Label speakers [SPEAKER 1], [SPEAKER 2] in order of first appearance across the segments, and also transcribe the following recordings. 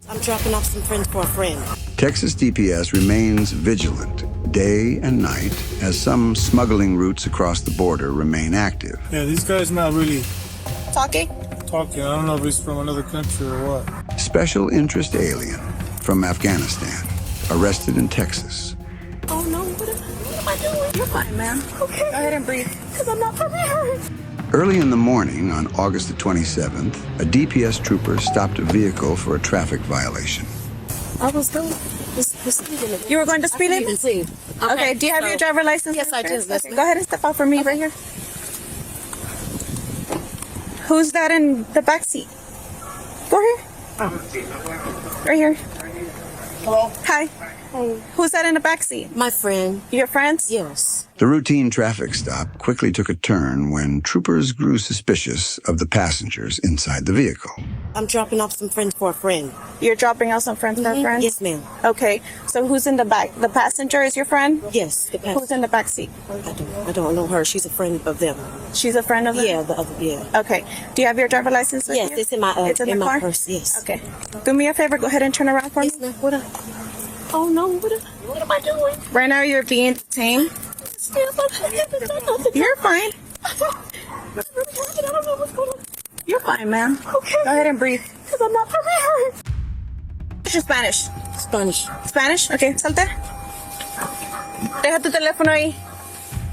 [SPEAKER 1] I'm dropping off some friends for a friend.
[SPEAKER 2] Texas DPS remains vigilant day and night as some smuggling routes across the border remain active.
[SPEAKER 3] Yeah, these guys not really
[SPEAKER 4] Talking?
[SPEAKER 3] talking. I don't know if he's from another country or what.
[SPEAKER 2] Special interest alien from Afghanistan, arrested in Texas.
[SPEAKER 4] Oh no, what am I doing? You're fine, man. Okay. Go ahead and breathe. Because I'm not prepared.
[SPEAKER 2] Early in the morning on August the 27th, a DPS trooper stopped a vehicle for a traffic violation.
[SPEAKER 1] I was going the speed limit.
[SPEAKER 4] You were going to speed
[SPEAKER 1] I
[SPEAKER 4] limit?
[SPEAKER 1] see.
[SPEAKER 4] Okay, do you have your driver license?
[SPEAKER 1] Yes, I do. Yes,
[SPEAKER 4] Okay, go ahead and step out for me right here. Who's that in the back seat? Go here. Right here.
[SPEAKER 3] Hello?
[SPEAKER 4] Hi.
[SPEAKER 1] Hey.
[SPEAKER 4] Who's that in the back seat?
[SPEAKER 1] My friend.
[SPEAKER 4] Your friends?
[SPEAKER 1] Yes.
[SPEAKER 2] The routine traffic stop quickly took a turn when troopers grew suspicious of the passengers inside the vehicle.
[SPEAKER 1] I'm dropping off some friends for a friend.
[SPEAKER 4] You're dropping off some friends for friends?
[SPEAKER 1] Yes, ma'am.
[SPEAKER 4] Okay, so who's in the back? The passenger is your friend?
[SPEAKER 1] Yes.
[SPEAKER 4] Who's in the back seat?
[SPEAKER 1] I don't know her. She's a friend of them.
[SPEAKER 4] She's a friend of them?
[SPEAKER 1] Yeah, the other. Yeah.
[SPEAKER 4] Okay. Do you have your driver license with
[SPEAKER 1] Yes,
[SPEAKER 4] you?
[SPEAKER 1] it's in my
[SPEAKER 4] It's in the car?
[SPEAKER 1] purse. Yes.
[SPEAKER 4] Okay. Do me a favor. Go ahead and turn around for me.
[SPEAKER 1] Yes, ma'am. Oh no! What am I doing?
[SPEAKER 4] Right now you're being detained. You're fine.
[SPEAKER 1] I don't know what's going on.
[SPEAKER 4] You're fine, man.
[SPEAKER 1] Okay.
[SPEAKER 4] Go ahead and breathe.
[SPEAKER 1] Because I'm not prepared.
[SPEAKER 4] What's your Spanish?
[SPEAKER 1] Spanish.
[SPEAKER 4] Spanish? Okay, salte. Deja tu teléfono ahí.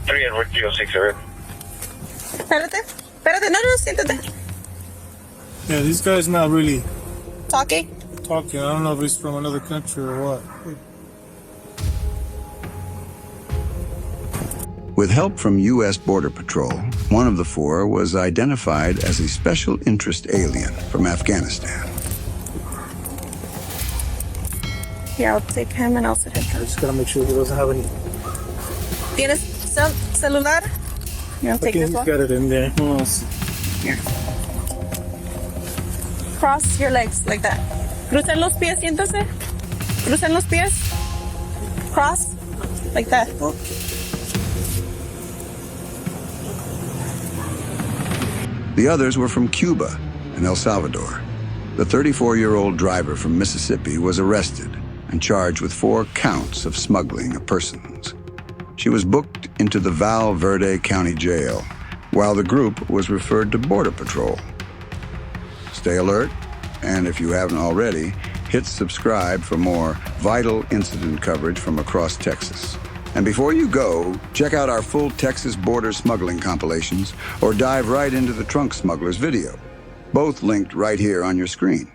[SPEAKER 5] 3 Edward 067.
[SPEAKER 4] Espérate, no, siéntate.
[SPEAKER 3] Yeah, these guys not really
[SPEAKER 4] Talking?
[SPEAKER 3] talking. I don't know if he's from another country or what.
[SPEAKER 2] With help from U.S. Border Patrol, one of the four was identified as a special interest alien from Afghanistan.
[SPEAKER 4] Here, I'll take him and I'll sit him.
[SPEAKER 3] I just gotta make sure he doesn't have any.
[SPEAKER 4] ¿Tienes celular? Here, I'll take
[SPEAKER 3] Okay,
[SPEAKER 4] this
[SPEAKER 3] he's
[SPEAKER 4] one.
[SPEAKER 3] got it in there. Who else?
[SPEAKER 4] Here. Cross your legs like that. Crucen los pies, siéntase. Crucen los pies. Cross. Like that.
[SPEAKER 2] The others were from Cuba and El Salvador. The 34-year-old driver from Mississippi was arrested and charged with 4 counts of smuggling of persons. She was booked into the Val Verde County Jail, while the group was referred to Border Patrol. Stay alert, and if you haven't already, hit subscribe for more vital incident coverage from across Texas. And before you go, check out our full Texas border smuggling compilations or dive right into the Trunk Smugglers video, both linked right here on your screen.